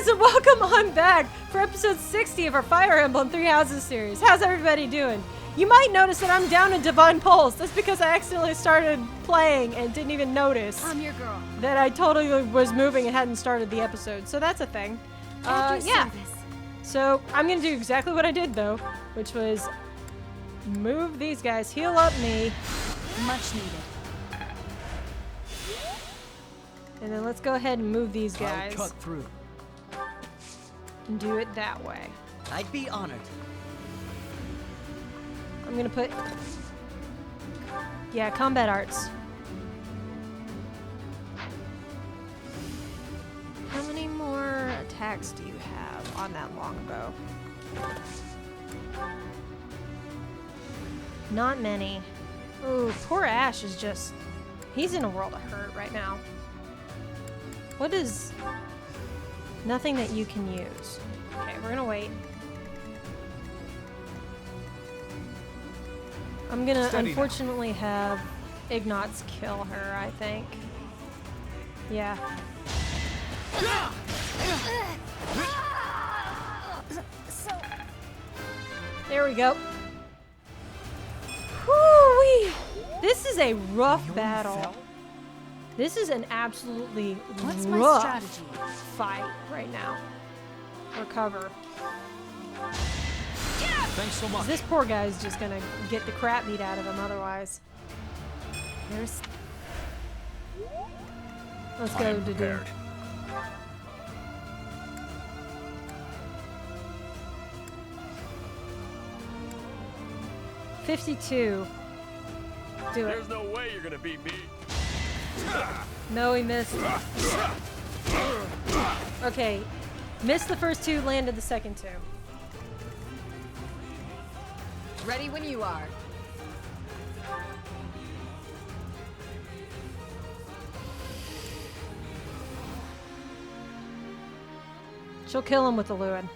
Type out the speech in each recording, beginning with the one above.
guys, and welcome on back for episode 60 of our Fire Emblem Three Houses series. How's everybody doing? You might notice that I'm down in Divine Pulse. That's because I accidentally started playing and didn't even notice I'm your girl. that I totally was moving and hadn't started the episode. So that's a thing. Yeah. So I'm going to do exactly what I did, though, which was move these guys, heal up me. Much needed. And then let's go ahead and move these guys. I'll cut through. And do it that way. I'd be honored. I'm gonna put... Yeah, combat arts. How many more attacks do you have on that longbow? Not many. Ooh, poor Ash is just... He's in a world of hurt right now. What is... Nothing that you can use. Okay, we're gonna wait. I'm gonna unfortunately have Ignatz kill her, I think. Yeah. There we go. Whoo-wee! This is a rough battle. This is an absolutely What's rough my strategy? fight right now. Recover. Thanks so much. This poor guy's just gonna get the crap beat out of him otherwise. There's... Let's go to do. 52. Do it. There's no way you're gonna beat me. No, he missed. Okay. Missed the first two, landed the second two. Ready when you are. She'll kill him with the Lewin.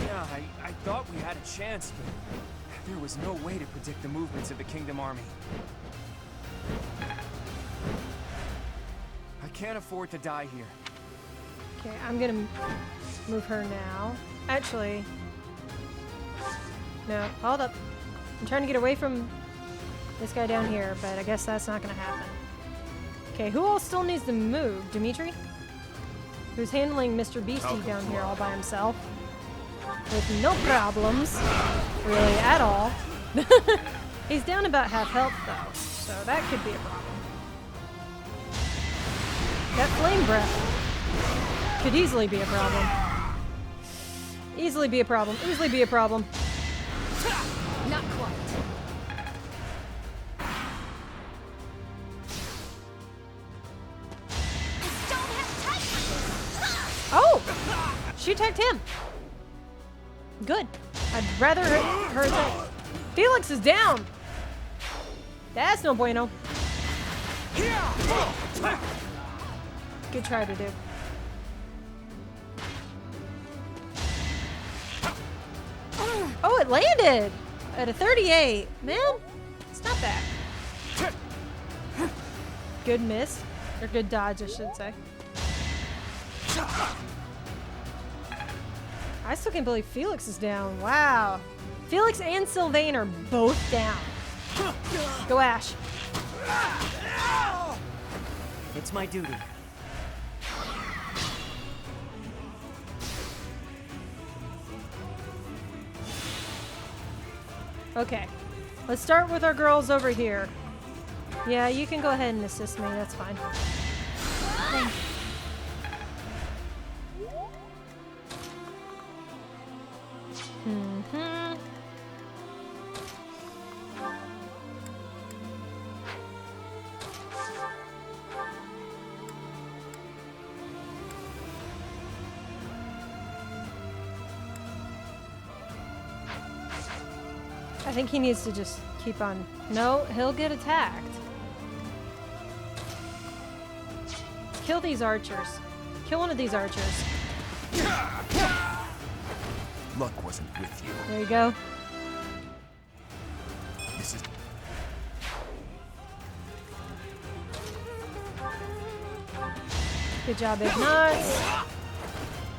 Yeah, I thought we had a chance, but there was no way to predict the movements of the Kingdom Army. I can't afford to die here. Okay, I'm gonna move her now. Actually, no, hold up. I'm trying to get away from this guy down here, but I guess that's not gonna happen. Okay, who else still needs to move? Dimitri? Who's handling Mr. Beastie down here all by himself? With no problems, really, at all. He's down about half health, though, so that could be a problem. That flame breath could easily be a problem. Easily be a problem. Easily be a problem. Not quite. Oh! She attacked him. Good. I'd rather her attack. Felix is down. That's no bueno. Good try to do. Oh, it landed at a 38. Man, it's not bad. Good miss. Or good dodge, I should say. I still can't believe Felix is down. Wow. Felix and Sylvain are both down. Go Ash. It's my duty. Okay. Let's start with our girls over here. Yeah, you can go ahead and assist me. That's fine. Thanks. I think he needs to just keep on. No, he'll get attacked. Kill these archers. Kill one of these archers. Luck wasn't with you. There you go. This is... Good job, Big Nuts.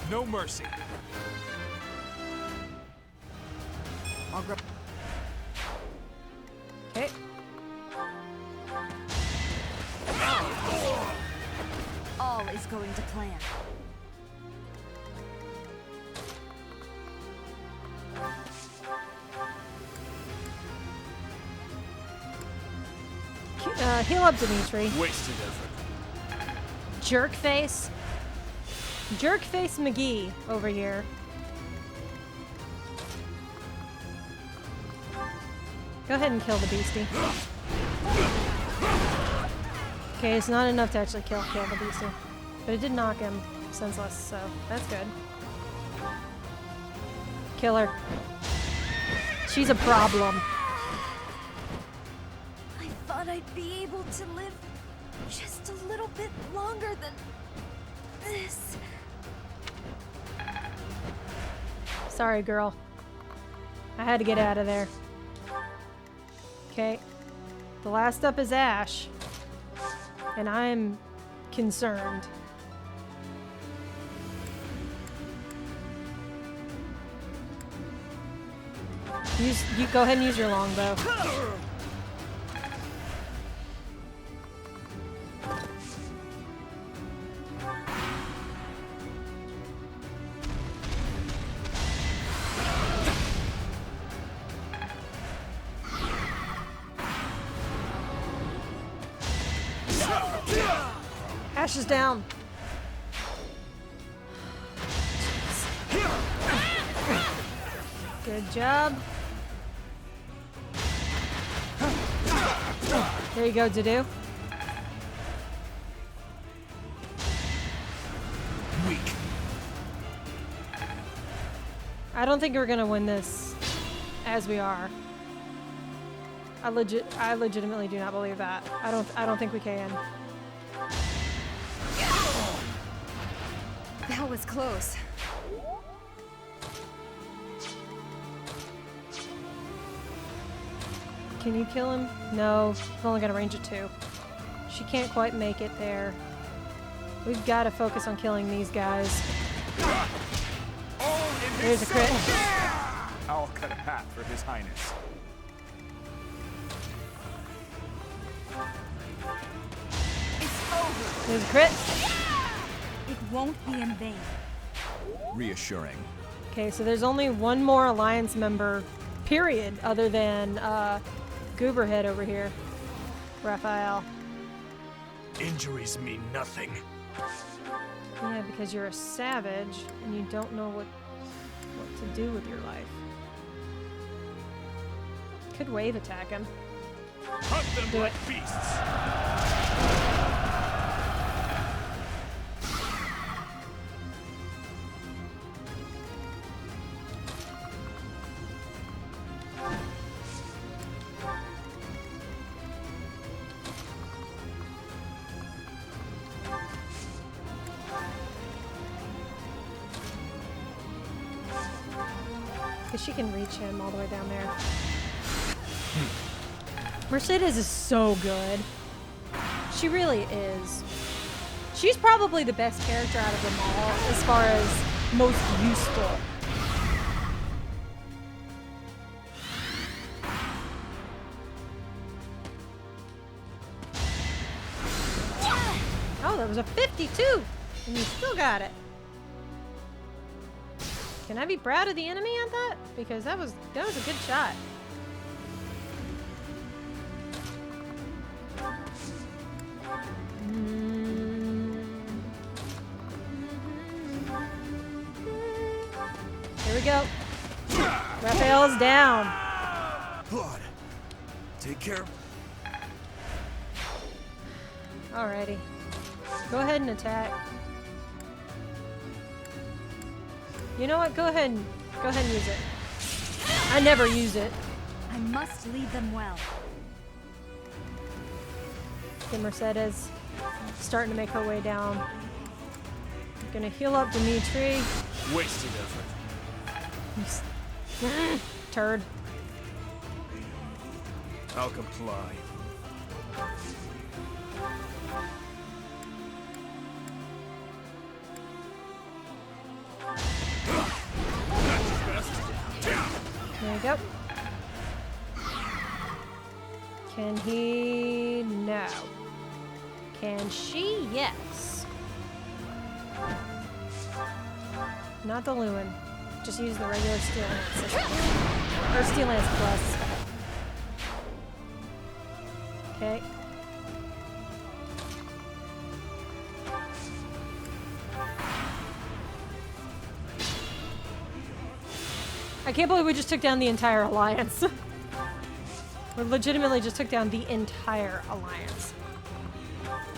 No mercy. I'll grab. Okay. All is going to plan. Heal up, Dimitri. Wasted effort. Jerkface. Jerkface McGee over here. Go ahead and kill the beastie. Okay, it's not enough to actually kill the beastie. But it did knock him senseless, so that's good. Kill her. She's a problem. I thought I'd be able to live just a little bit longer than this. Sorry, girl. I had to get out of there. Okay. The last up is Ash. And I'm concerned. You go ahead and use your longbow. Ash is down. Good job. There you go, Dudu. Weak. I don't think we're gonna win this as we are. I legitimately do not believe that. I don't think we can. That was close. Can you kill him? No, he's only got a range of 2. She can't quite make it there. We've got to focus on killing these guys. There's a crit. I'll cut a path for His Highness. It's over. There's a crit. It won't be in vain. Reassuring. Okay, so there's only one more Alliance member, period, other than Gooberhead over here. Raphael. Injuries mean nothing. Yeah, because you're a savage and you don't know what to do with your life. Could wave attack him. Hunt them Do like it. beasts. Because she can reach him all the way down there. Mercedes is so good. She really is. She's probably the best character out of them all as far as most useful. Oh, that was a 52! And you still got it. Can I be proud of the enemy on that? Because that was a good shot. Here we go. Raphael's down. Blood. Take care. Alrighty. Go ahead and attack. You know what? Go ahead and use it. I never use it. I must lead them well. Okay, Mercedes starting to make her way down. Gonna heal up Dimitri. Wasted effort. Turd. I'll comply. Yep. Can he? No. Can she? Yes. Not the Lewin. Just use the regular Steel Lance system. Or Steel Lance Plus. Okay. I can't believe we just took down the entire alliance. We legitimately just took down the entire alliance.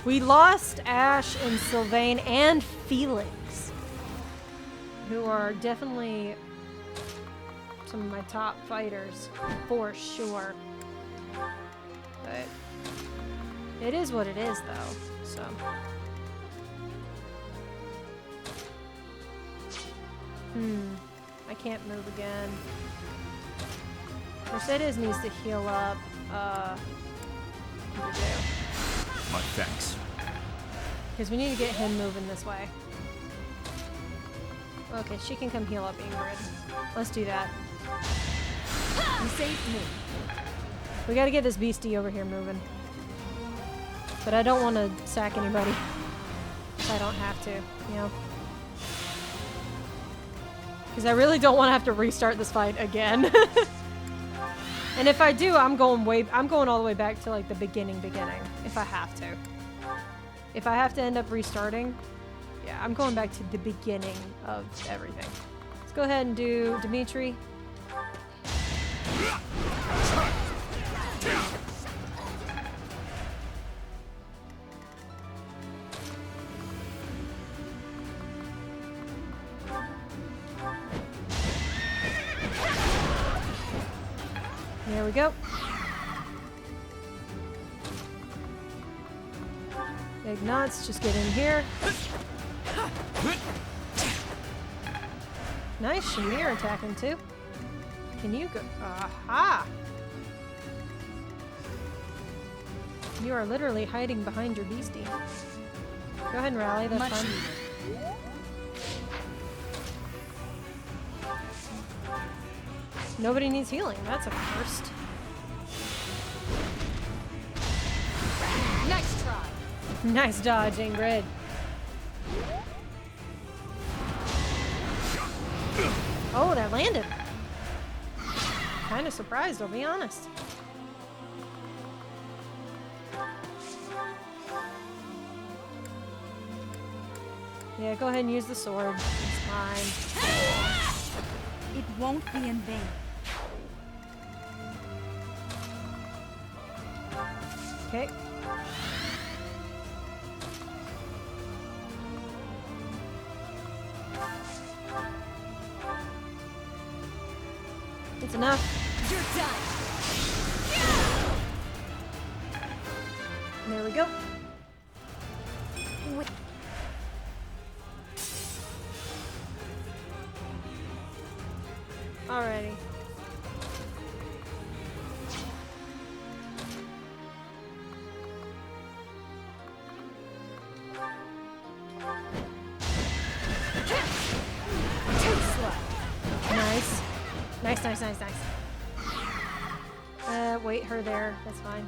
We lost Ash and Sylvain and Felix, who are definitely some of my top fighters, for sure. But it is what it is, though, so. I can't move again. Mercedes needs to heal up. What to do? My thanks. Because we need to get him moving this way. Okay, she can come heal up Ingrid. Let's do that. You saved me. We gotta get this beastie over here moving. But I don't want to sack anybody. If I don't have to, you know. Because I really don't want to have to restart this fight again. And if I do, I'm going all the way back to like the beginning, if I have to. If I have to end up restarting, yeah, I'm going back to the beginning of everything. Let's go ahead and do Dimitri. There we go. Big nuts, just get in here. Nice, Shamir attacking too. Can you go? Aha! You are literally hiding behind your beastie. Go ahead and rally, that's fine. Nobody needs healing. That's a first. Nice try. Nice dodge, Ingrid. Oh, that landed. Kind of surprised, I'll be honest. Yeah, go ahead and use the sword. It's fine. It won't be in vain. Okay. It's enough. You're done. There we go. Alrighty. Nice. Nice. Wait her there. That's fine.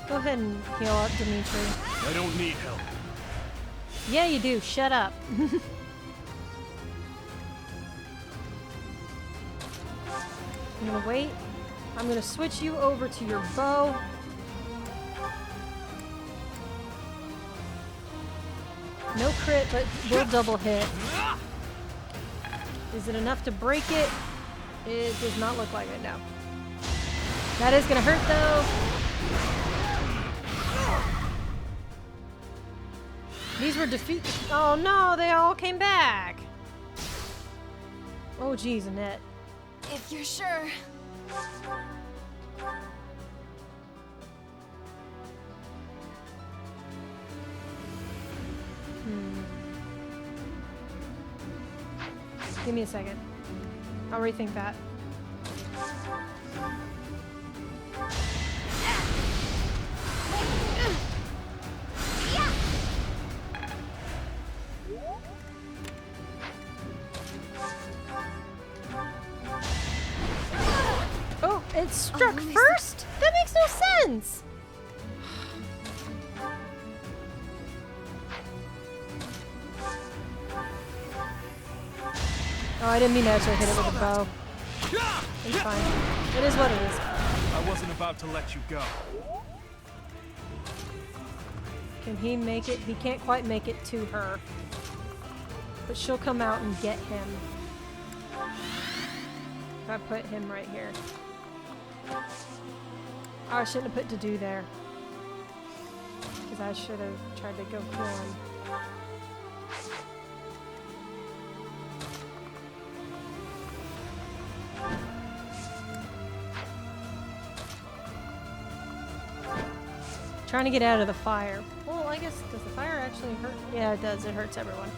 Go ahead and heal up Dimitri. I don't need help. Yeah, you do. Shut up. I'm gonna wait. I'm gonna switch you over to your bow. No crit, but will double hit. Is it enough to break it? It does not look like it, no. That is gonna hurt though. These were defeated. Oh no, they all came back. Oh geez, Annette. If you're sure. Give me a second. I'll rethink that. It struck Only first? That makes no sense! Oh, I didn't mean to actually hit it with a bow. It's fine. It is what it is. I wasn't about to let you go. Can he make it? He can't quite make it to her. But she'll come out and get him. If I put him right here. Oh, I shouldn't have put to do there. Because I should have tried to go kill him. Trying to get out of the fire. Well, I guess, does the fire actually hurt? Yeah, it does. It hurts everyone.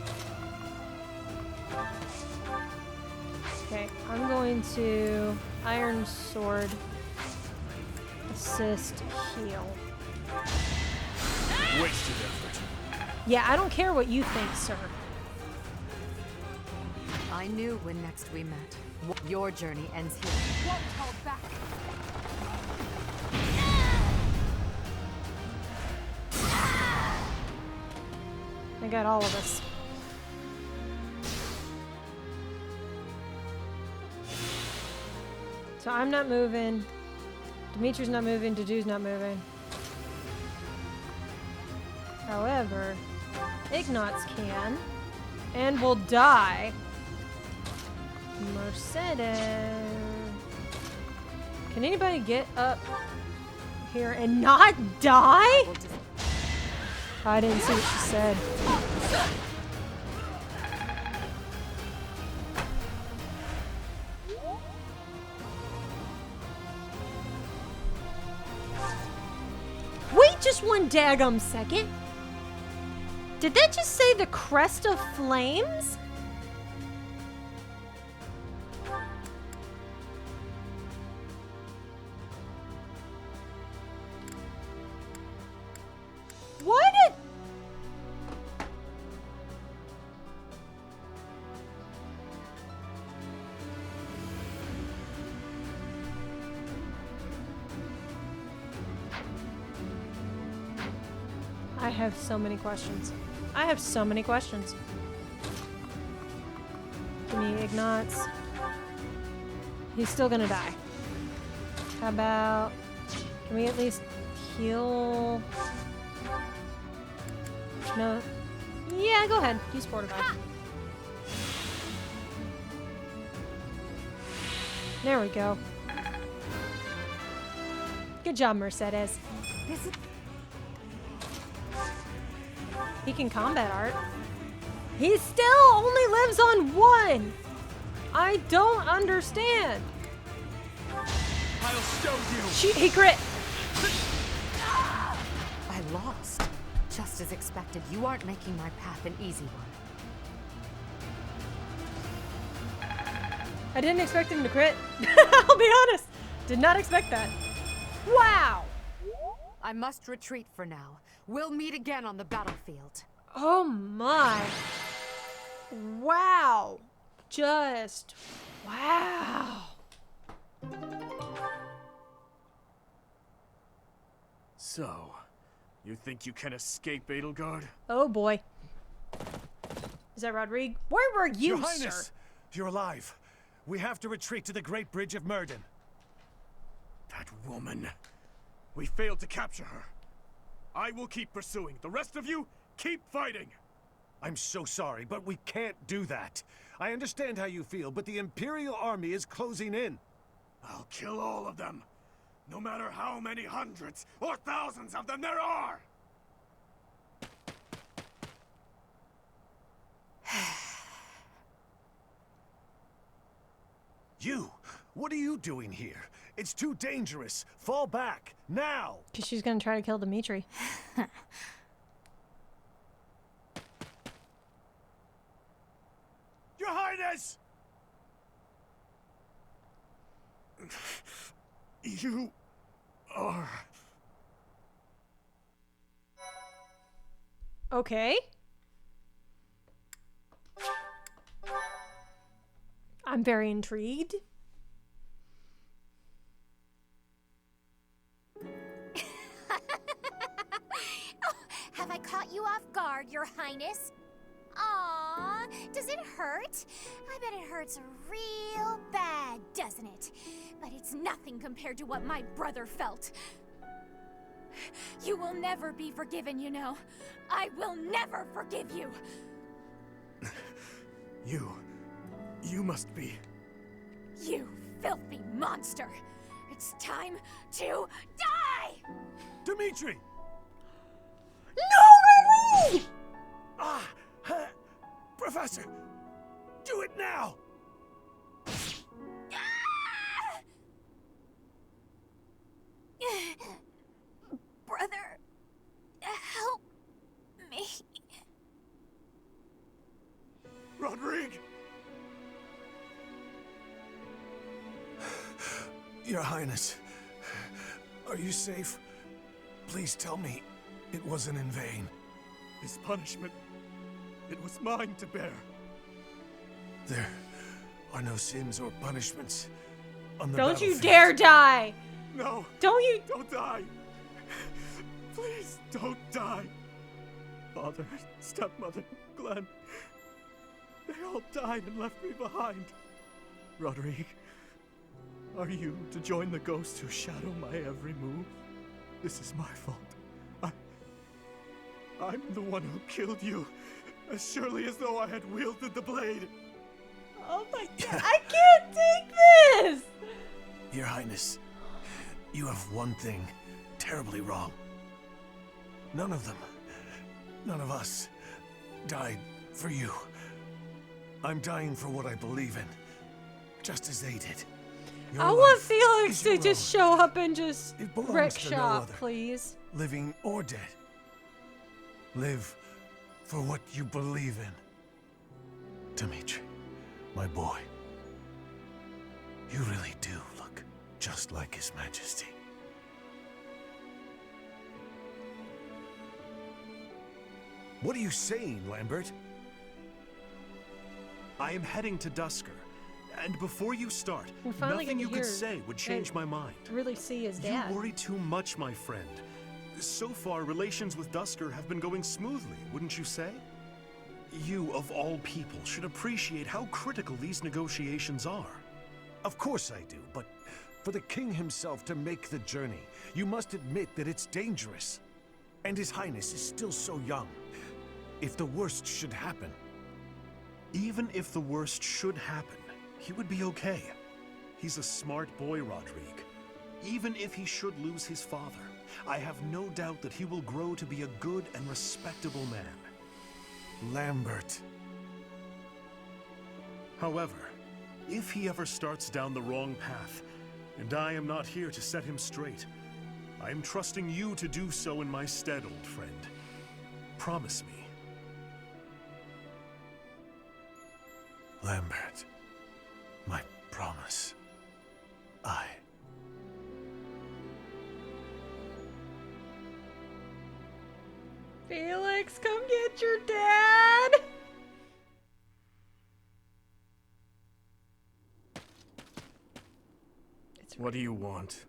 Okay, I'm going to Iron Sword, assist, heal. Wasted effort. Yeah, I don't care what you think, sir. I knew when next we met. Your journey ends here. Won't hold back. I got all of us. So I'm not moving. Dimitri's not moving. Dedu's not moving. However, Ignatz can. And will die. Mercedes. Can anybody get up here and not die? I didn't see what she said. Wait just one daggum second. Did that just say the crest of flames? What? I have so many questions. I have so many questions. Give me Ignatz. He's still gonna die. How about... Can we at least heal... No. Yeah, go ahead. Use Fortify. There we go. Good job, Mercedes. He can combat art. He still only lives on one! I don't understand. I'll show you. He crit. I lost. Just as expected, you aren't making my path an easy one. I didn't expect him to crit. I'll be honest. Did not expect that. Wow. I must retreat for now. We'll meet again on the battlefield. Oh my. Wow. Just wow. So, you think you can escape Edelgard? Oh boy. Is that Rodrigue? Where were you, Your Highness, sir? you're alive. We have to retreat to the Great Bridge of Murden. That woman. We failed to capture her. I will keep pursuing. The rest of you, keep fighting. I'm so sorry, but we can't do that. I understand how you feel, but the Imperial Army is closing in. I'll kill all of them. No matter how many hundreds or thousands of them there are! You! What are you doing here? It's too dangerous. Fall back, now! Because she's going to try to kill Dimitri. Your Highness! You are... Okay. I'm very intrigued. off guard, Your Highness. Aww, does it hurt? I bet it hurts real bad, doesn't it? But it's nothing compared to what my brother felt. You will never be forgiven, you know. I will never forgive you. You must be... You filthy monster. It's time to die! Dimitri! No, Riri! Professor! Do it now! Brother, help me. Rodrigue! Your Highness, are you safe? Please tell me it wasn't in vain. His punishment, it was mine to bear. There are no sins or punishments on the Don't you battlefield. dare die! No! Don't you... Don't die! Please don't die! Father, stepmother, Glenn, they all died and left me behind. Rodrigue, are you to join the ghosts who shadow my every move? This is my fault. I'm the one who killed you, as surely as though I had wielded the blade. Oh my god, I can't take this! Your Highness, you have one thing terribly wrong. None of them, none of us, died for you. I'm dying for what I believe in, just as they did. Your I want life Felix is to your just own. show up and just It belongs wreck to no shop, other. please. Living or dead. Live for what you believe in. Dimitri, my boy, you really do look just like His Majesty. What are you saying, Lambert? I am heading to Dusker. And before you start, We're finally nothing gonna you could hear say would change my mind. Really see his dad. You worry too much, my friend. So far, relations with Dusker have been going smoothly, wouldn't you say? You, of all people, should appreciate how critical these negotiations are. Of course I do, but for the king himself to make the journey, you must admit that it's dangerous. And His Highness is still so young. If the worst should happen... Even if the worst should happen, he would be okay. He's a smart boy, Rodrigue. Even if he should lose his father, I have no doubt that he will grow to be a good and respectable man. Lambert... However, if he ever starts down the wrong path, and I am not here to set him straight, I am trusting you to do so in my stead, old friend. Promise me. Lambert, my promise. Felix, come get your dad! What do you want?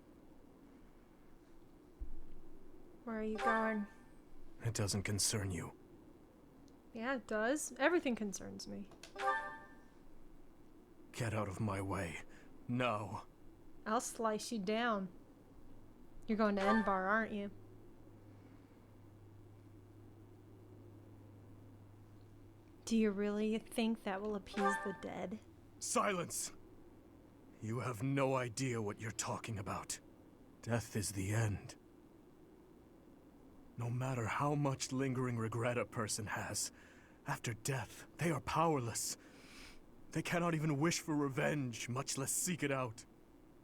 Where are you going? It doesn't concern you. Yeah, it does. Everything concerns me. Get out of my way. No. I'll slice you down. You're going to Enbar, aren't you? Do you really think that will appease the dead? Silence! You have no idea what you're talking about. Death is the end. No matter how much lingering regret a person has, after death, they are powerless. They cannot even wish for revenge, much less seek it out.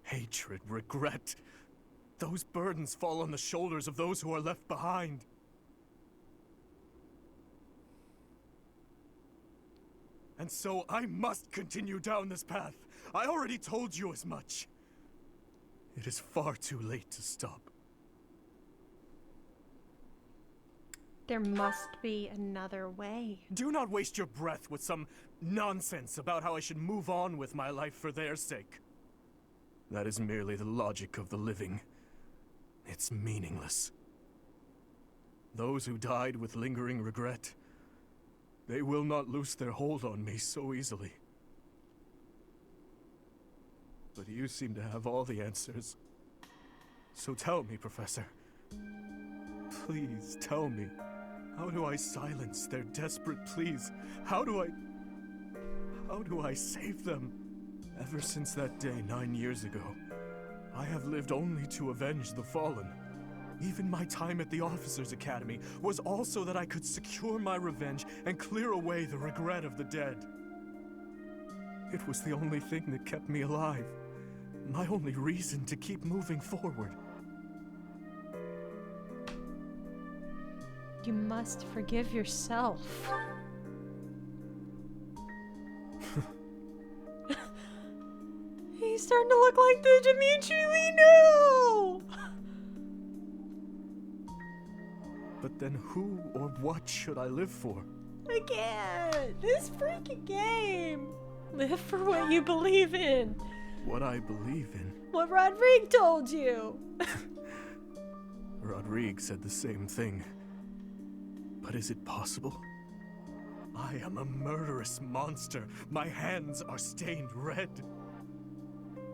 Hatred, regret, those burdens fall on the shoulders of those who are left behind. And so I must continue down this path. I already told you as much. It is far too late to stop. There must be another way. Do not waste your breath with some nonsense about how I should move on with my life for their sake. That is merely the logic of the living. It's meaningless. those who died with lingering regret, they will not loose their hold on me so easily. But you seem to have all the answers. So tell me, Professor. Please tell me. How do I silence their desperate pleas? How do I save them? Ever since that day 9 years ago, I have lived only to avenge the fallen. Even my time at the Officers' Academy was also that I could secure my revenge and clear away the regret of the dead. It was the only thing that kept me alive. My only reason to keep moving forward. You must forgive yourself. He's starting to look like the Dimitri we knew! But then who or what should I live for? I can't! This freaking game! Live for what you believe in. What I believe in? What Rodrigue told you! Rodrigue said the same thing. But is it possible? I am a murderous monster. My hands are stained red.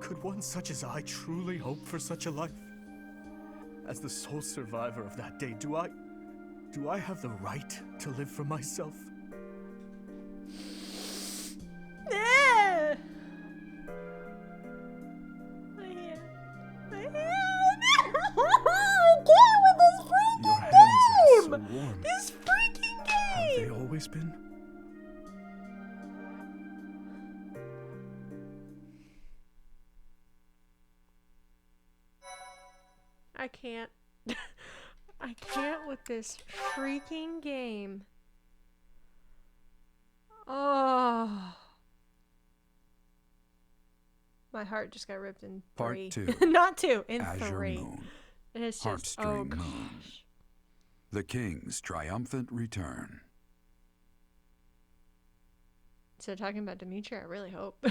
Could one such as I truly hope for such a life? As the sole survivor of that day, do I have the right to live for myself? Yeah. Your hands are so warm. This freaking game! Have they always been? I can't. I can't with this freaking game. Oh. My heart just got ripped in Part three. 2. Not 2, in Azure 3. Moon. And it's just, oh Heartstring gosh. Moon. The King's triumphant return. So talking about Dimitri, I really hope.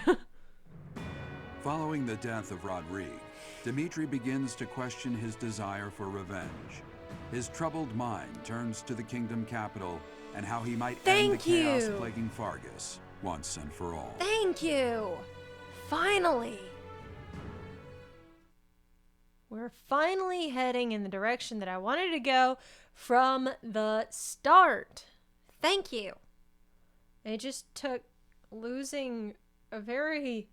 Following the death of Rodrigue, Dimitri begins to question his desire for revenge. His troubled mind turns to the kingdom capital and how he might end the chaos plaguing Fargus once and for all. Thank you! Finally! We're finally heading in the direction that I wanted to go from the start. Thank you. It just took losing a very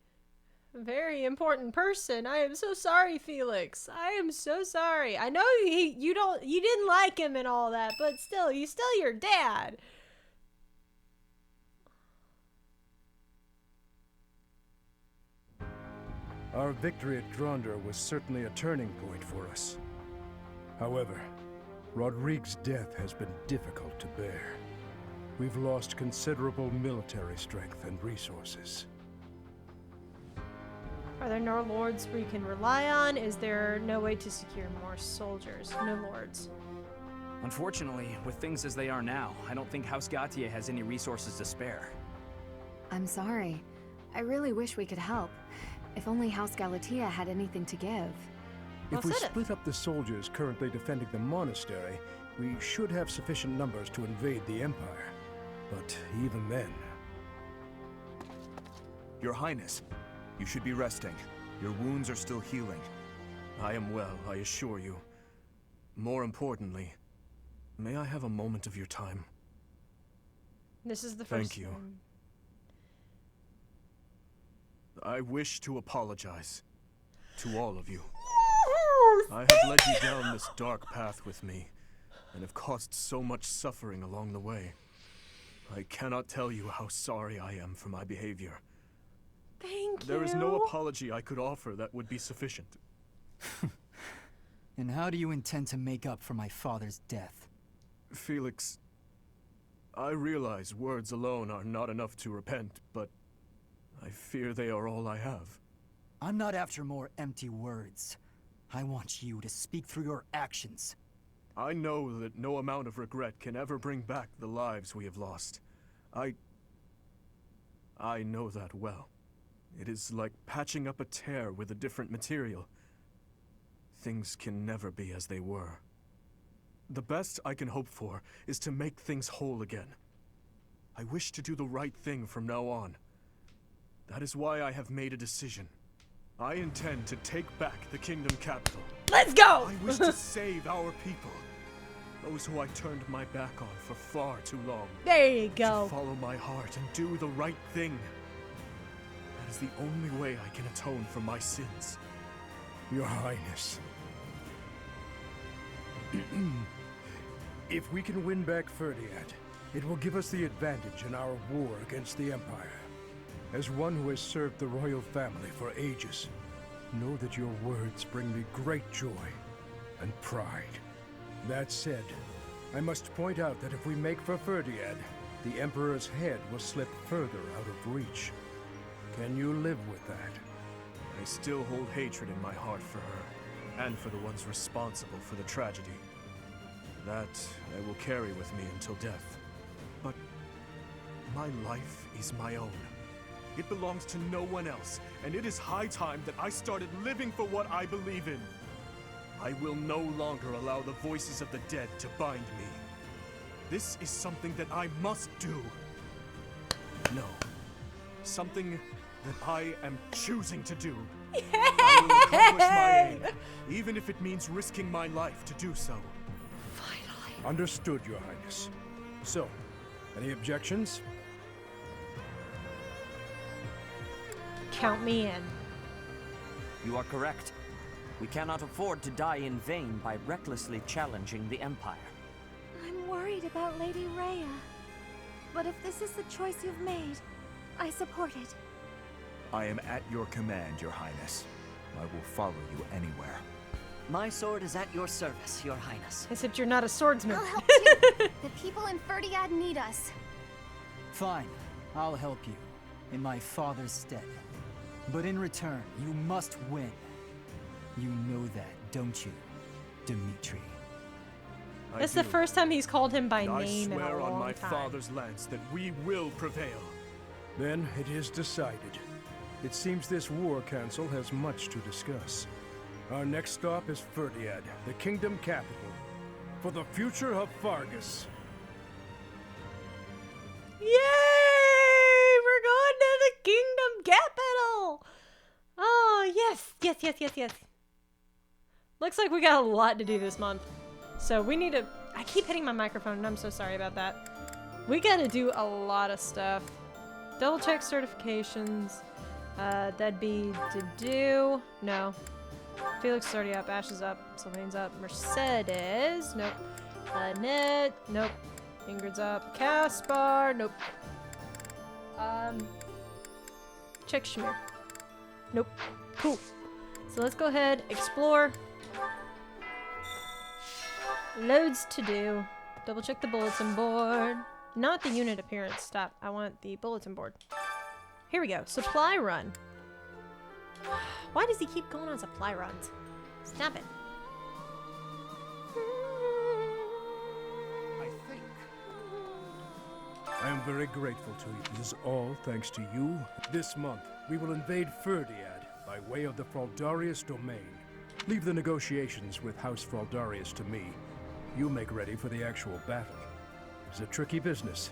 important person. I am so sorry, Felix. I am so sorry. I know you didn't like him and all that, but still, he's still your dad. Our victory at Drondor was certainly a turning point for us. However, Rodrigue's death has been difficult to bear. We've lost considerable military strength and resources. Are there no lords we can rely on? Is there no way to secure more soldiers? No lords. Unfortunately, with things as they are now, I don't think House Gautier has any resources to spare. I'm sorry. I really wish we could help. If only House Galatea had anything to give. If we split up the soldiers currently defending the monastery, we should have sufficient numbers to invade the Empire. But even then... Your Highness, you should be resting. Your wounds are still healing. I am well, I assure you. More importantly, may I have a moment of your time? This is the first Thank you. time. I wish to apologize to all of you. I have led you down this dark path with me, and have caused so much suffering along the way. I cannot tell you how sorry I am for my behavior. Thank you. There is no apology I could offer that would be sufficient. And how do you intend to make up for my father's death? Felix, I realize words alone are not enough to repent, but I fear they are all I have. I'm not after more empty words. I want you to speak through your actions. I know that no amount of regret can ever bring back the lives we have lost. I know that well. It is like patching up a tear with a different material. Things can never be as they were. The best I can hope for is to make things whole again. I wish to do the right thing from now on. That is why I have made a decision. I intend to take back the kingdom capital. Let's go! I wish to save our people. Those who I turned my back on for far too long. There you go. To follow my heart and do the right thing. That is the only way I can atone for my sins. Your Highness. If we can win back Ferdiad, it will give us the advantage in our war against the Empire. As one who has served the royal family for ages, know that your words bring me great joy and pride. That said, I must point out that if we make for Ferdiad, the Emperor's head will slip further out of reach. Can you live with that? I still hold hatred in my heart for her, and for the ones responsible for the tragedy. That I will carry with me until death. But my life is my own. It belongs to no one else, and it is high time that I started living for what I believe in. I will no longer allow the voices of the dead to bind me. This is something that I must do. No. Something that I am choosing to do. I will accomplish my aim, even if it means risking my life to do so. Finally. Understood, Your Highness. So, any objections? Count me in. You are correct. We cannot afford to die in vain by recklessly challenging the Empire. I'm worried about Lady Rhea. But if this is the choice you've made, I support it. I am at your command, Your Highness. I will follow you anywhere. My sword is at your service, Your Highness. Except you're not a swordsman. I'll help too. The people in Ferdiad need us. Fine, I'll help you, in my father's stead. But in return, you must win. You know that, don't you, Dimitri? That's the first time he's called him by name in a I swear on long my time. father's lance that we will prevail. Then it is decided. It seems this war council has much to discuss. Our next stop is Ferdiad, the kingdom capital, for the future of Fargus. Yay! We're going to the kingdom capital! Oh, yes, yes, yes, yes, yes. Looks like we got a lot to do this month. So we need to... I keep hitting my microphone and I'm so sorry about that. We gotta do a lot of stuff. Double check certifications. That'd be to do... No. Felix is already up. Ash is up. Sylvain's up. Mercedes. Nope. Ned. Nope. Ingrid's up. Caspar. Nope. Check Shamir. Nope. Cool. So let's go ahead, explore. Loads to do. Double check the bulletin board. Not the unit appearance. Stop. I want the bulletin board. Here we go. Supply run. Why does he keep going on supply runs? Stop it. I am very grateful to you. This is all thanks to you. This month, we will invade Ferdiad by way of the Fraldarius domain. Leave the negotiations with House Fraldarius to me. You make ready for the actual battle. It's a tricky business,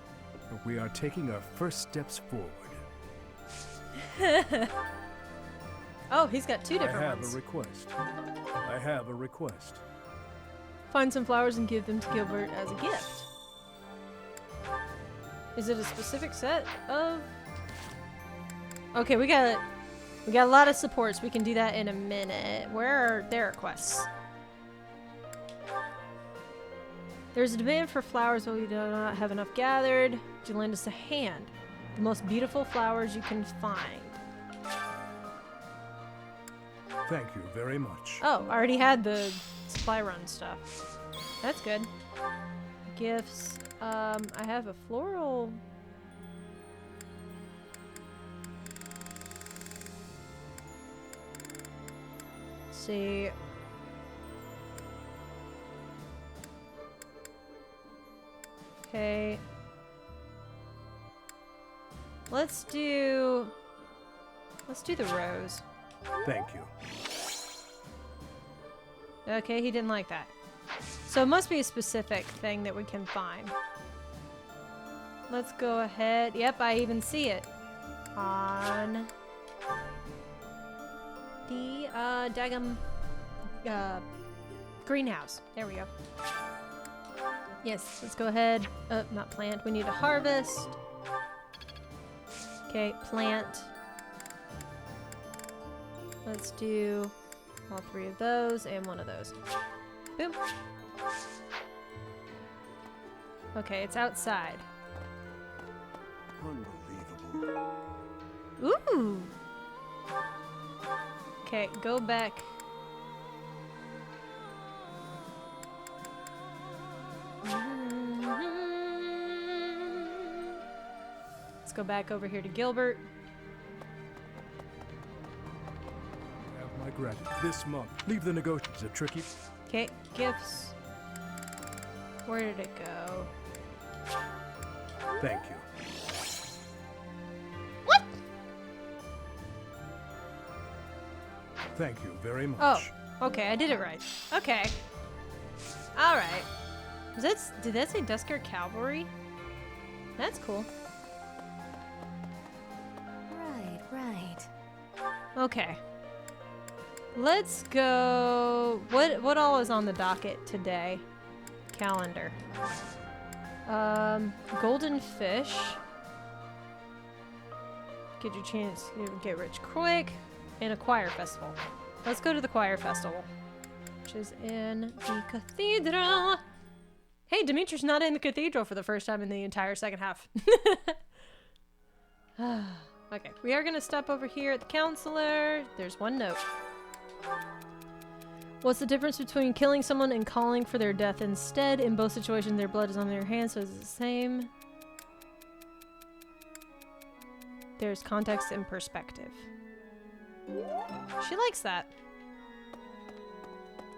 but we are taking our first steps forward. Oh, he's got two different I have ones. a request. I have a request. Find some flowers and give them to Gilbert as a gift. Is it a specific set of... Okay, we got a lot of supports. We can do that in a minute. Where are their requests? There's a demand for flowers, but we do not have enough gathered. Would you lend us a hand? The most beautiful flowers you can find. Thank you very much. Oh, I already had the supply run stuff. That's good. Gifts. I have a floral. Let's see. Okay. Let's do the rose. Thank you. Okay, he didn't like that. So it must be a specific thing that we can find. Let's go ahead. Yep, I even see it. On the daggum greenhouse. There we go. Yes, let's go ahead. Not plant. We need to harvest. Okay, plant. Let's do all 3 of those and 1 of those. Boom. Okay, it's outside. Unbelievable. Ooh. Okay, go back. Let's go back over here to Gilbert. Have my gratitude. This month. Leave the negotiations. Is it tricky? Okay, gifts. Where did it go? Thank you. What? Thank you very much. Oh, okay, I did it right. Okay. Alright. Did that say Dusker Cavalry? That's cool. Right. Okay. Let's go. What all is on the docket today? Calendar. Golden fish. Get your chance to get rich quick. And a choir festival. Let's go to the choir festival, which is in the cathedral. Hey, Dimitri's not in the cathedral for the first time in the entire second half. Okay, we are gonna stop over here at the counselor. There's 1 note. What's the difference between killing someone and calling for their death instead? In both situations, their blood is on their hands, so it's the same. There's context and perspective. She likes that.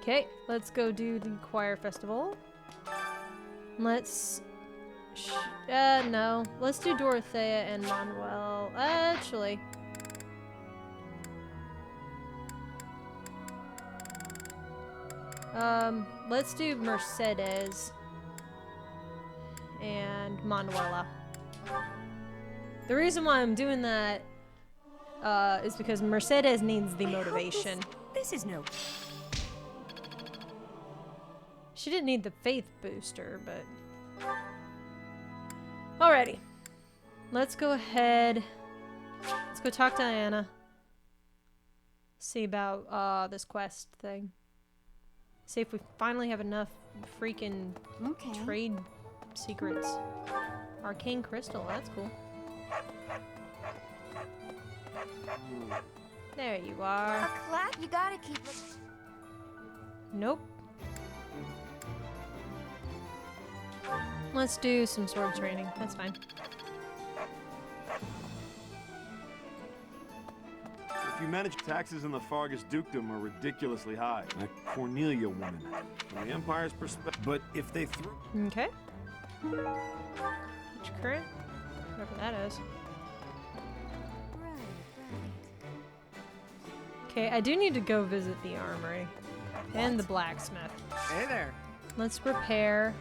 Okay, let's go do the choir festival. Let's... no. Let's do Dorothea and Manuel. Actually... let's do Mercedes and Manuela. The reason why I'm doing that is because Mercedes needs the motivation. This is no. She didn't need the faith booster, but... Alrighty. Let's go ahead. Let's go talk to Anna. See about this quest thing. See if we finally have enough freaking trade secrets. Arcane crystal, that's cool. There you are. A clap, you gotta keep it. Nope. Let's do some sword training. That's fine. If you manage, taxes in the Fargus dukedom are ridiculously high. A Cornelia woman. From the Empire's perspective. But if they threw... Okay. Which current? Whatever that is. Okay, I do need to go visit the armory. And the blacksmith. Hey there. Let's repair.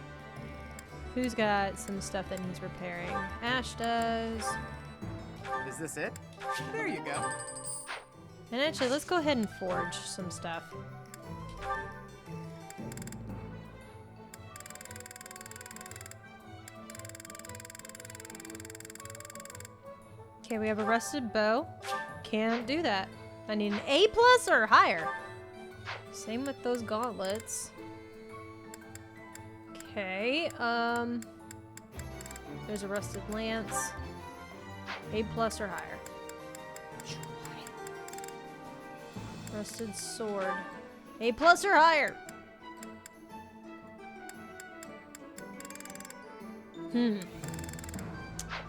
Who's got some stuff that needs repairing? Ash does. Is this it? There you go. And actually, let's go ahead and forge some stuff. Okay, we have a rusted bow. Can't do that. I need an A+ or higher. Same with those gauntlets. Okay, there's a rusted lance. A+ or higher. Rusted sword. A+ or higher.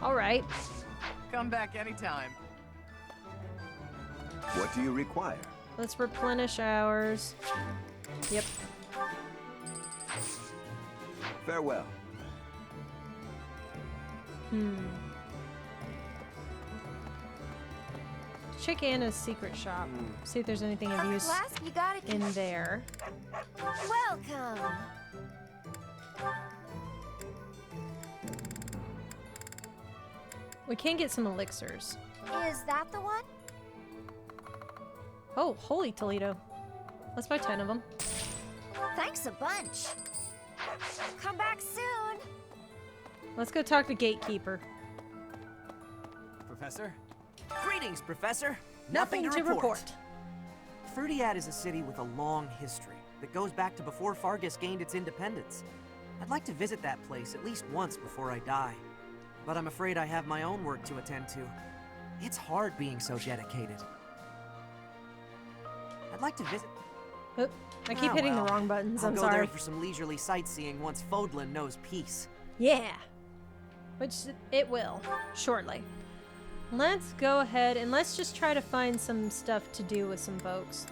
Alright. Come back anytime. What do you require? Let's replenish ours. Yep. Farewell. check Anna's secret shop. See if there's anything of use Flask, you gotta keep... in there. Welcome. We can get some elixirs. Is that the one? Oh, holy Toledo. Let's buy 10 of them. Thanks a bunch. Come back soon. Let's go talk to Gatekeeper. Professor? Greetings, Professor. Nothing to report. Ferdiad is a city with a long history that goes back to before Fargus gained its independence. I'd like to visit that place at least once before I die. But I'm afraid I have my own work to attend to. It's hard being so dedicated. I'd like to visit... Oh, I keep hitting the wrong buttons, I'm I'll go sorry. there for some leisurely sightseeing once Fodlan knows peace. Yeah. Which it will, shortly. Let's go ahead and let's just try to find some stuff to do with some folks.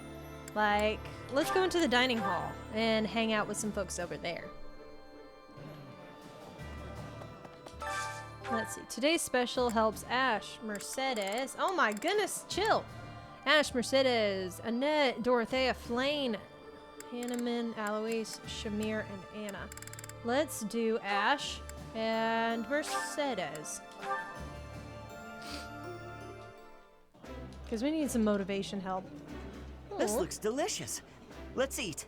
Like, let's go into the dining hall and hang out with some folks over there. Let's see. Today's special helps Ash, Mercedes. Oh my goodness, chill. Ash, Mercedes, Annette, Dorothea, Flane, Hanneman, Alois, Shamir, and Anna. Let's do Ash and Mercedes. Because we need some motivation help. This Aw. looks delicious. Let's eat.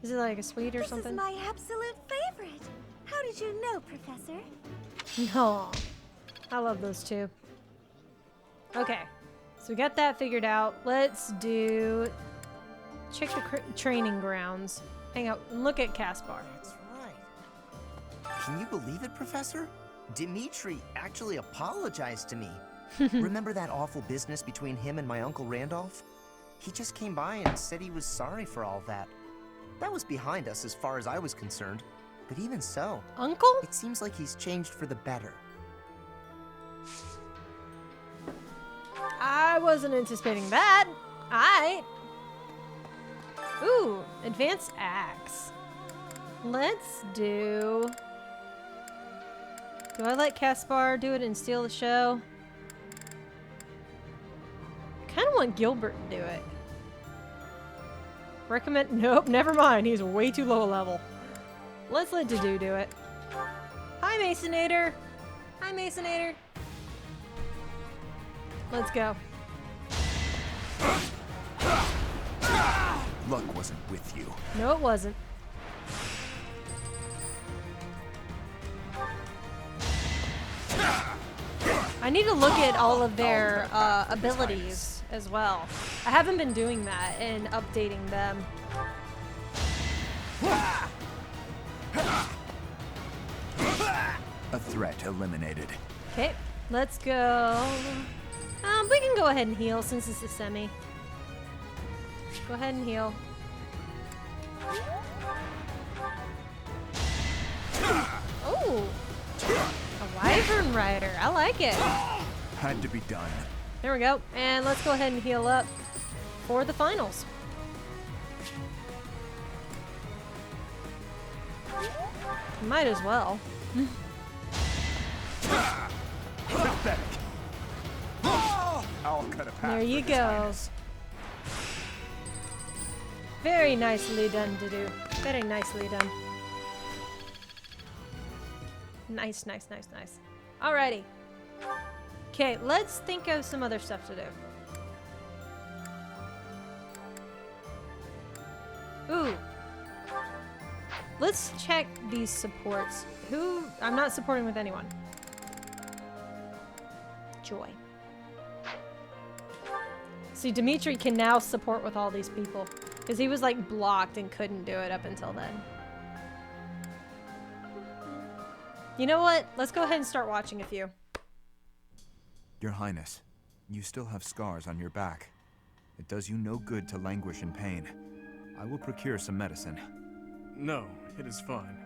Is it like a sweet or something? This is my absolute favorite. How did you know, Professor? No. I love those two. Okay. So we got that figured out. Let's do... Check the training grounds. Hang out and look at Caspar. That's right. Can you believe it, Professor? Dimitri actually apologized to me. Remember that awful business between him and my Uncle Randolph? He just came by and said he was sorry for all that. That was behind us as far as I was concerned. But even so, Uncle? It seems like he's changed for the better. I wasn't anticipating that. Ooh, advanced axe. Let's do... Do I let Caspar do it and steal the show? I kind of want Gilbert to do it. Recommend... Nope, never mind. He's way too low a level. Let's let Dedue do it. Hi, Masonator. Hi, Masonator. Let's go. Luck wasn't with you. No, it wasn't. I need to look at all of their abilities as well. I haven't been doing that and updating them. A threat eliminated. Okay, let's go. We can go ahead and heal since it's a semi. Go ahead and heal. Oh, a wyvern rider. I like it. Had to be done. There we go. And let's go ahead and heal up for the finals. Might as well. Pathetic. I'll cut a path. There you go. Very nicely done, Dedue. Very nicely done. Nice, nice, nice, nice. Alrighty. Okay, let's think of some other stuff to do. Ooh. Let's check these supports. Who? I'm not supporting with anyone. Joy. See, Dimitri can now support with all these people. Because he was like blocked and couldn't do it up until then. You know what? Let's go ahead and start watching a few. Your Highness, you still have scars on your back. It does you no good to languish in pain. I will procure some medicine. No, it is fine.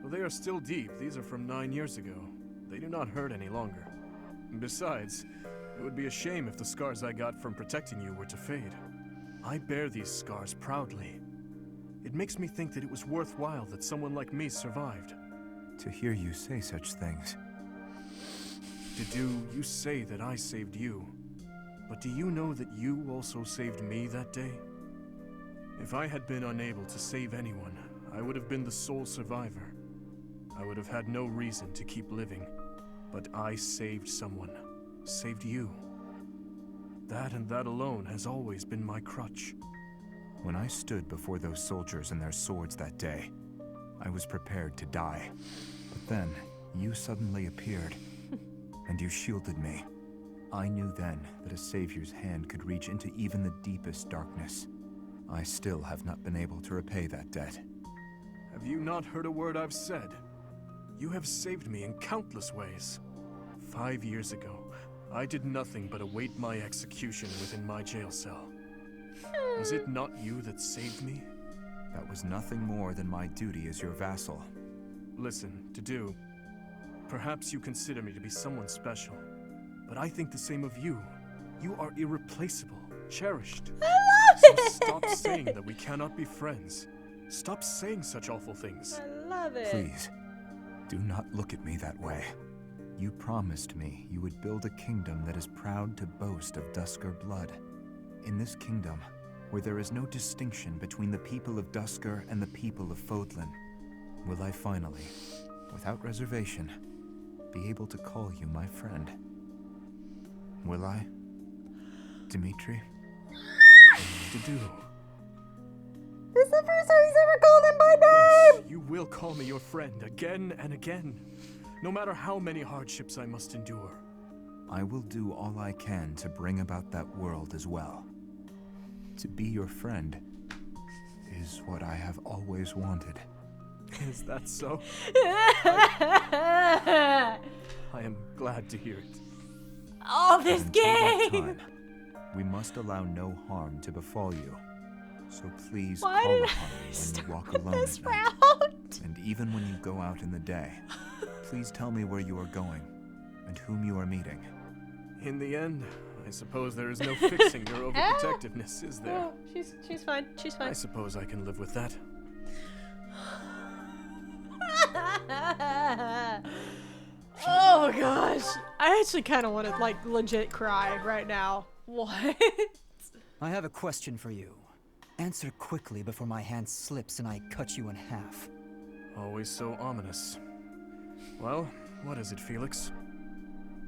Though they are still deep, these are from 9 years ago. They do not hurt any longer. Besides, it would be a shame if the scars I got from protecting you were to fade. I bear these scars proudly. It makes me think that it was worthwhile that someone like me survived. To hear you say such things. Dedue, you say that I saved you. but do you know that you also saved me that day? If I had been unable to save anyone, I would have been the sole survivor. I would have had no reason to keep living. But I saved someone. Saved you. That and that alone has always been my crutch. When I stood before those soldiers and their swords that day, I was prepared to die. But then, you suddenly appeared, and you shielded me. I knew then that a savior's hand could reach into even the deepest darkness. I still have not been able to repay that debt. Have you not heard a word I've said? You have saved me in countless ways. 5 years ago, I did nothing but await my execution within my jail cell. Was it not you that saved me? That was nothing more than my duty as your vassal. Listen, Dedu, perhaps you consider me to be someone special, but I think the same of you. You are irreplaceable, cherished. I love it! So stop saying that we cannot be friends. Stop saying such awful things. I love it. Please, do not look at me that way. You promised me you would build a kingdom that is proud to boast of Duscar blood. In this kingdom, where there is no distinction between the people of Duscar and the people of Fodlan, will I finally, without reservation, be able to call you my friend? Will I, Dimitri? Dedu. This is the first time he's ever called him by name! Yes, you will call me your friend again and again, no matter how many hardships I must endure. I will do all I can to bring about that world as well. To be your friend is what I have always wanted. Is that so? I am glad to hear it. Oh, this Until that game! time, we must allow no harm to befall you. So please Why call did upon I me when start you walk with alone this at night. route? And even when you go out in the day, please tell me where you are going and whom you are meeting. In the end, I suppose there is no fixing your overprotectiveness, is there? Oh, she's fine. She's fine. I suppose I can live with that. Oh gosh, I actually kind of want to like legit cry right now. What? I have a question for you. Answer quickly before my hand slips and I cut you in half. Always so ominous. Well, what is it, Felix?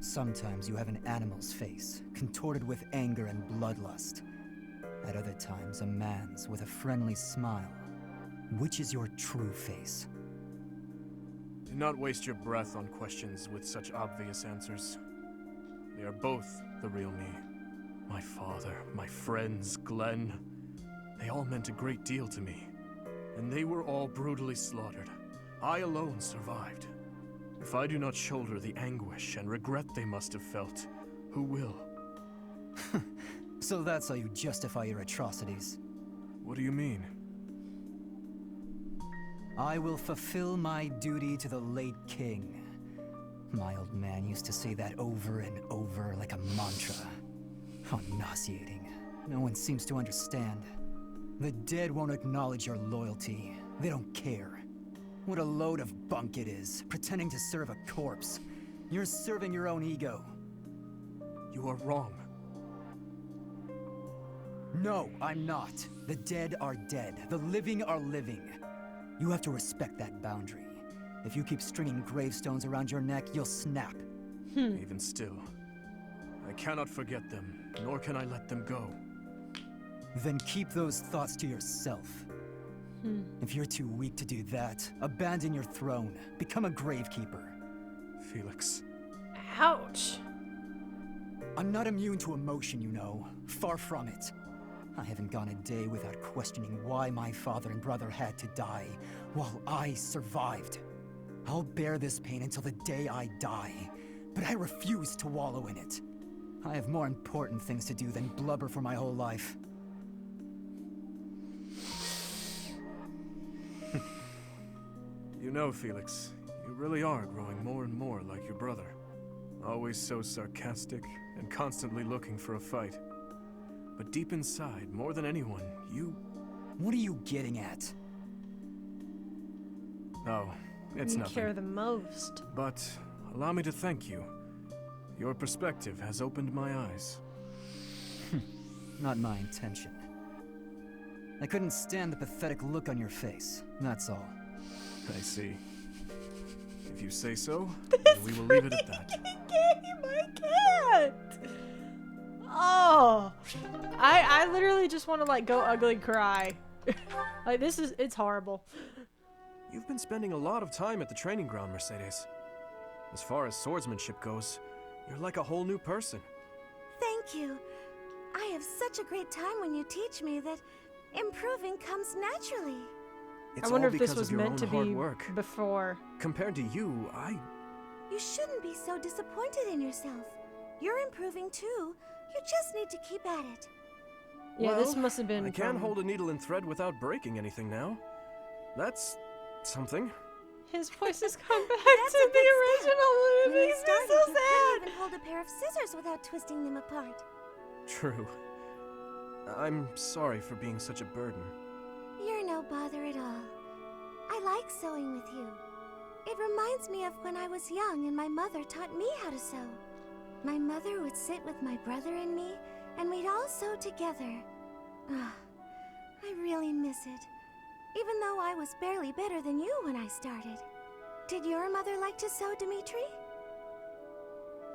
Sometimes you have an animal's face, contorted with anger and bloodlust. At other times, a man's with a friendly smile. Which is your true face? Do not waste your breath on questions with such obvious answers. They are both the real me. My father, my friends, Glenn. They all meant a great deal to me. And they were all brutally slaughtered. I alone survived. If I do not shoulder the anguish and regret they must have felt, who will? So that's how you justify your atrocities. What do you mean? I will fulfill my duty to the late king. My old man used to say that over and over like a mantra. How nauseating. No one seems to understand. The dead won't acknowledge your loyalty. They don't care. What a load of bunk it is, pretending to serve a corpse. You're serving your own ego. You are wrong. No, I'm not. The dead are dead. The living are living. You have to respect that boundary. If you keep stringing gravestones around your neck, you'll snap. Even still, I cannot forget them, nor can I let them go. Then keep those thoughts to yourself. If you're too weak to do that, abandon your throne. Become a gravekeeper. Felix. Ouch. I'm not immune to emotion, you know. Far from it. I haven't gone a day without questioning why my father and brother had to die, while I survived. I'll bear this pain until the day I die, but I refuse to wallow in it. I have more important things to do than blubber for my whole life. You know, Felix, you really are growing more and more like your brother. Always so sarcastic and constantly looking for a fight. But deep inside, more than anyone, you... What are you getting at? Oh, it's You nothing. care the most. But allow me to thank you. Your perspective has opened my eyes. not my intention. I couldn't stand the pathetic look on your face, that's all. I see. If you say so, then we will leave it at that. Game, I can't! Oh! I literally just want to, like, go ugly cry. Like, it's horrible. You've been spending a lot of time at the training ground, Mercedes. As far as swordsmanship goes, you're like a whole new person. Thank you. I have such a great time when you teach me that improving comes naturally. It's I wonder all if this because was of your meant own to hard be work. before. Compared to you, You shouldn't be so disappointed in yourself. You're improving too. You just need to keep at it. Yeah, well, this must have been I can't from... hold a needle and thread without breaking anything now. That's something. His voice has come back to the original one. It When you makes me started, so you sad. couldn't even hold a pair of scissors without twisting them apart. True. I'm sorry for being such a burden. You're no bother at all. I like sewing with you. It reminds me of when I was young and my mother taught me how to sew. My mother would sit with my brother and me, and we'd all sew together. Ah, I really miss it. Even though I was barely better than you when I started. Did your mother like to sew, Dimitri?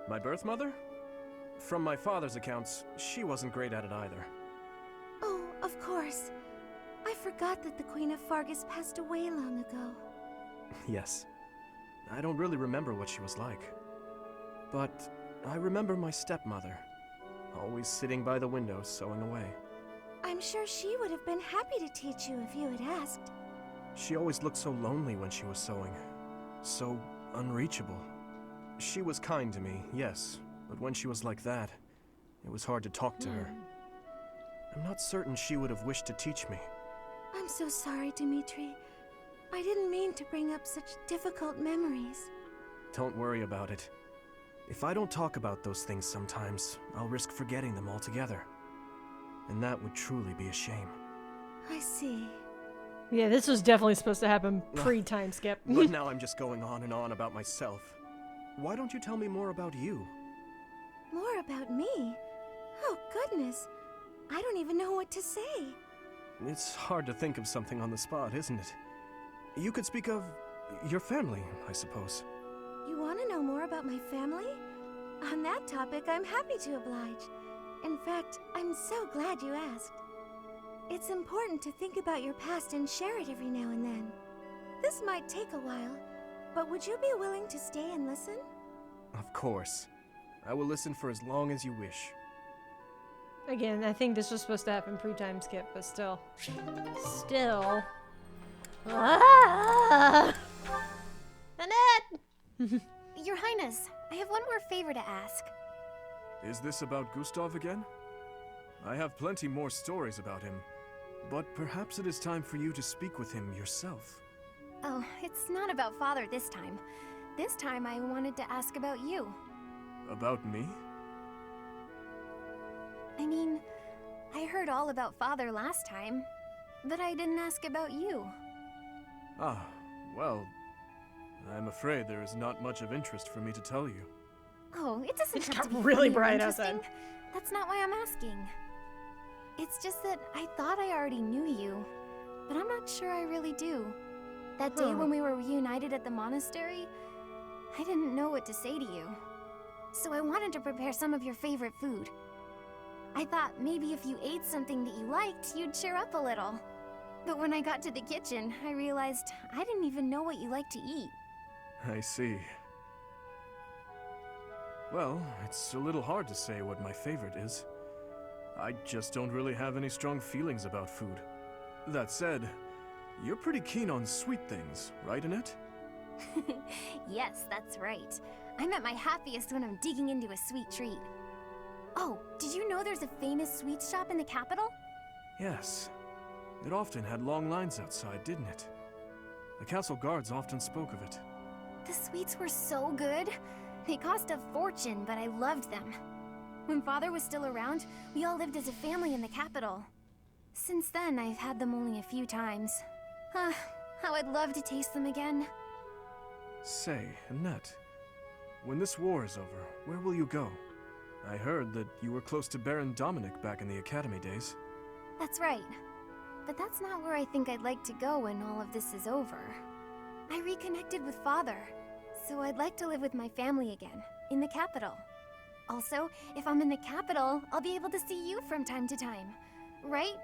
My birth mother? From my father's accounts, she wasn't great at it either. Oh, of course. I forgot that the Queen of Fargus passed away long ago. Yes. I don't really remember what she was like. But I remember my stepmother, always sitting by the window sewing away. I'm sure she would have been happy to teach you if you had asked. She always looked so lonely when she was sewing. So unreachable. She was kind to me, yes, but when she was like that, it was hard to talk to her. I'm not certain she would have wished to teach me. I'm so sorry, Dimitri. I didn't mean to bring up such difficult memories. Don't worry about it. If I don't talk about those things sometimes, I'll risk forgetting them altogether. And that would truly be a shame. I see. Yeah, this was definitely supposed to happen pre-time skip. But now I'm just going on and on about myself. Why don't you tell me more about you? More about me? Oh, goodness. I don't even know what to say. It's hard to think of something on the spot, isn't it? You could speak of your family, I suppose. You want to know more about my family? On that topic, I'm happy to oblige. In fact, I'm so glad you asked. It's important to think about your past and share it every now and then. This might take a while, but would you be willing to stay and listen? Of course. I will listen for as long as you wish. Again, I think this was supposed to happen pre-time skip, but still. Still. Ah! Annette! Your Highness, I have one more favor to ask. Is this about Gustav again? I have plenty more stories about him, but perhaps it is time for you to speak with him yourself. Oh, it's not about Father this time. This time I wanted to ask about you. About me? I mean, I heard all about Father last time, but I didn't ask about you. Ah, well, I'm afraid there is not much of interest for me to tell you. Oh, it doesn't have to be really funny or bright interesting. outside. That's not why I'm asking. It's just that I thought I already knew you, but I'm not sure I really do. That day when we were reunited at the monastery, I didn't know what to say to you. So I wanted to prepare some of your favorite food. I thought maybe if you ate something that you liked, you'd cheer up a little. But when I got to the kitchen, I realized I didn't even know what you like to eat. I see. Well, it's a little hard to say what my favorite is. I just don't really have any strong feelings about food. That said, you're pretty keen on sweet things, right, Annette? Yes, that's right. I'm at my happiest when I'm digging into a sweet treat. Oh, did you know there's a famous sweets shop in the capital? Yes. It often had long lines outside, didn't it? The castle guards often spoke of it. The sweets were so good. They cost a fortune, but I loved them. When Father was still around, we all lived as a family in the capital. Since then, I've had them only a few times. How I'd love to taste them again. Say, Annette, when this war is over, where will you go? I heard that you were close to Baron Dominic back in the Academy days. That's right. But that's not where I think I'd like to go when all of this is over. I reconnected with Father, so I'd like to live with my family again, in the capital. Also, if I'm in the capital, I'll be able to see you from time to time, right?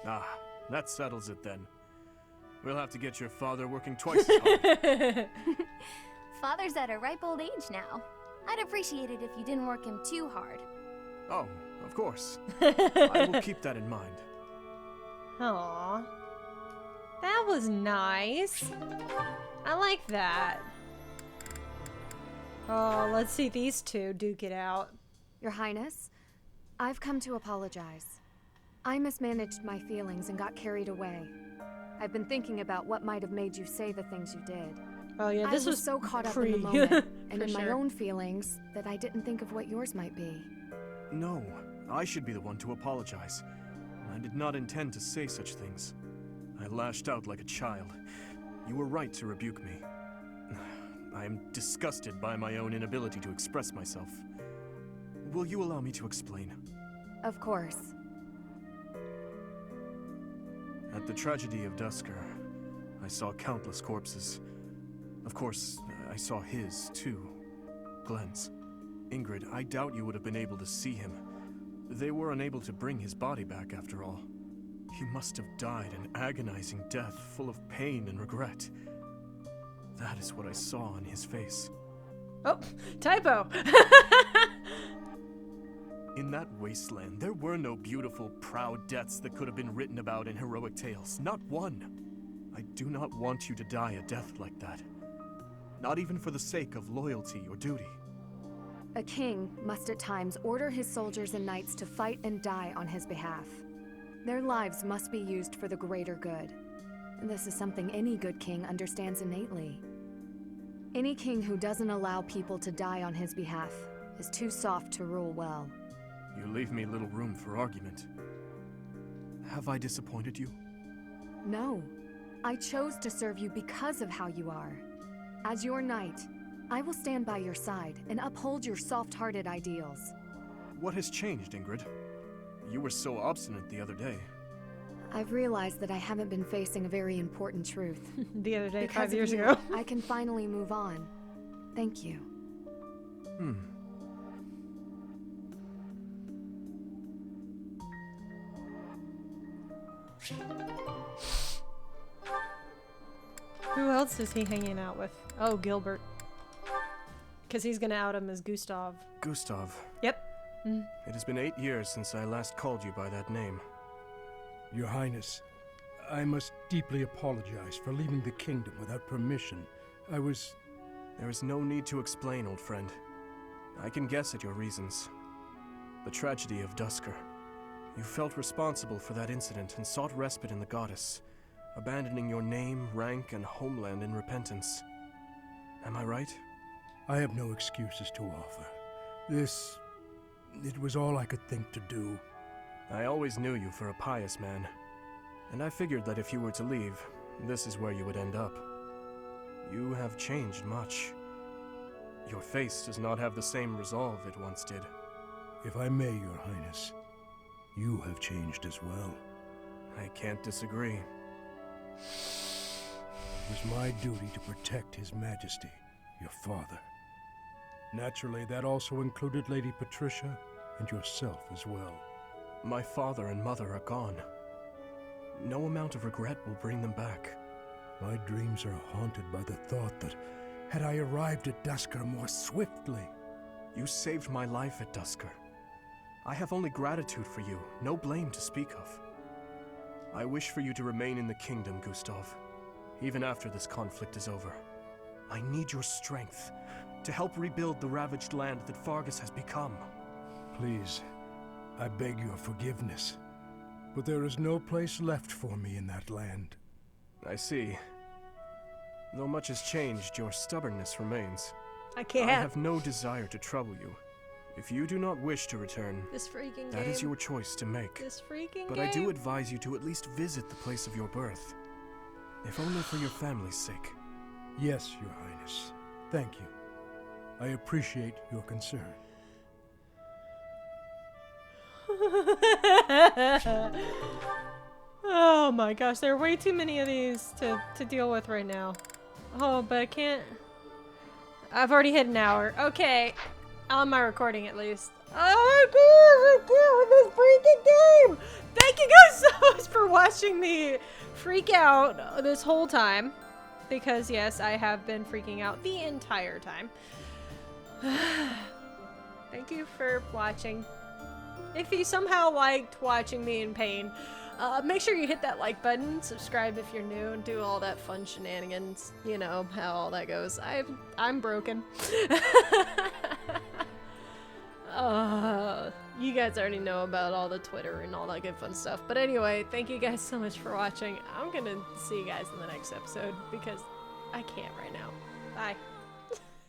Ah, that settles it then. We'll have to get your father working twice as hard. Father's at a ripe old age now. I'd appreciate it if you didn't work him too hard. Oh, of course. I will keep that in mind. Aww. That was nice. I like that. Oh, let's see these two duke it out. Your Highness, I've come to apologize. I mismanaged my feelings and got carried away. I've been thinking about what might have made you say the things you did. Oh yeah, this I was so caught up in the moment and in my own feelings that I didn't think of what yours might be. No, I should be the one to apologize. I did not intend to say such things. I lashed out like a child. You were right to rebuke me. I am disgusted by my own inability to express myself. Will you allow me to explain? Of course. At the tragedy of Duscur, I saw countless corpses. Of course, I saw his, too. Glenn's. Ingrid, I doubt you would have been able to see him. They were unable to bring his body back, after all. He must have died an agonizing death, full of pain and regret. That is what I saw on his face. Oh, typo! In that wasteland, there were no beautiful, proud deaths that could have been written about in heroic tales. Not one. I do not want you to die a death like that. Not even for the sake of loyalty or duty. A king must at times order his soldiers and knights to fight and die on his behalf. Their lives must be used for the greater good. And this is something any good king understands innately. Any king who doesn't allow people to die on his behalf is too soft to rule well. You leave me little room for argument. Have I disappointed you? No. I chose to serve you because of how you are. As your knight, I will stand by your side and uphold your soft-hearted ideals. What has changed, Ingrid? You were so obstinate the other day. I've realized that I haven't been facing a very important truth. The other day, Because 5 years of you, ago. I can finally move on. Thank you. Who else is he hanging out with? Oh, Gilbert. Because he's gonna out him as Gustav. Gustav. Yep. It has been 8 years since I last called you by that name. Your Highness, I must deeply apologize for leaving the kingdom without permission. There is no need to explain, old friend. I can guess at your reasons. The tragedy of Duscur. You felt responsible for that incident and sought respite in the goddess, abandoning your name, rank, and homeland in repentance. Am I right? I have no excuses to offer. It was all I could think to do. I always knew you for a pious man, and I figured that if you were to leave, this is where you would end up. You have changed much. Your face does not have the same resolve it once did. If I may, Your Highness, you have changed as well. I can't disagree. It was my duty to protect His Majesty, your father. Naturally, that also included Lady Patricia and yourself as well. My father and mother are gone. No amount of regret will bring them back. My dreams are haunted by the thought that, had I arrived at Duscur more swiftly... You saved my life at Duscur. I have only gratitude for you, no blame to speak of. I wish for you to remain in the kingdom, Gustav, even after this conflict is over. I need your strength to help rebuild the ravaged land that Fargus has become. Please, I beg your forgiveness, but there is no place left for me in that land. I see. Though much has changed, your stubbornness remains. I can't. I have no desire to trouble you. If you do not wish to return, This freaking that game. is your choice to make. This freaking But game. I do advise you to at least visit the place of your birth. If only for your family's sake. Yes, Your Highness. Thank you. I appreciate your concern. Oh my gosh, there are way too many of these to deal with right now. Oh, but I can't. I've already hit an hour. Okay. On my recording at least. Oh my gosh, I can't with this freaking game! Thank you guys so much for watching me freak out this whole time. Because yes, I have been freaking out the entire time. Thank you for watching. If you somehow liked watching me in pain, make sure you hit that like button, subscribe if you're new, and do all that fun shenanigans. You know how all that goes. I'm broken. You guys already know about all the Twitter and all that good fun stuff. But anyway, thank you guys so much for watching. I'm gonna see you guys in the next episode because I can't right now. Bye.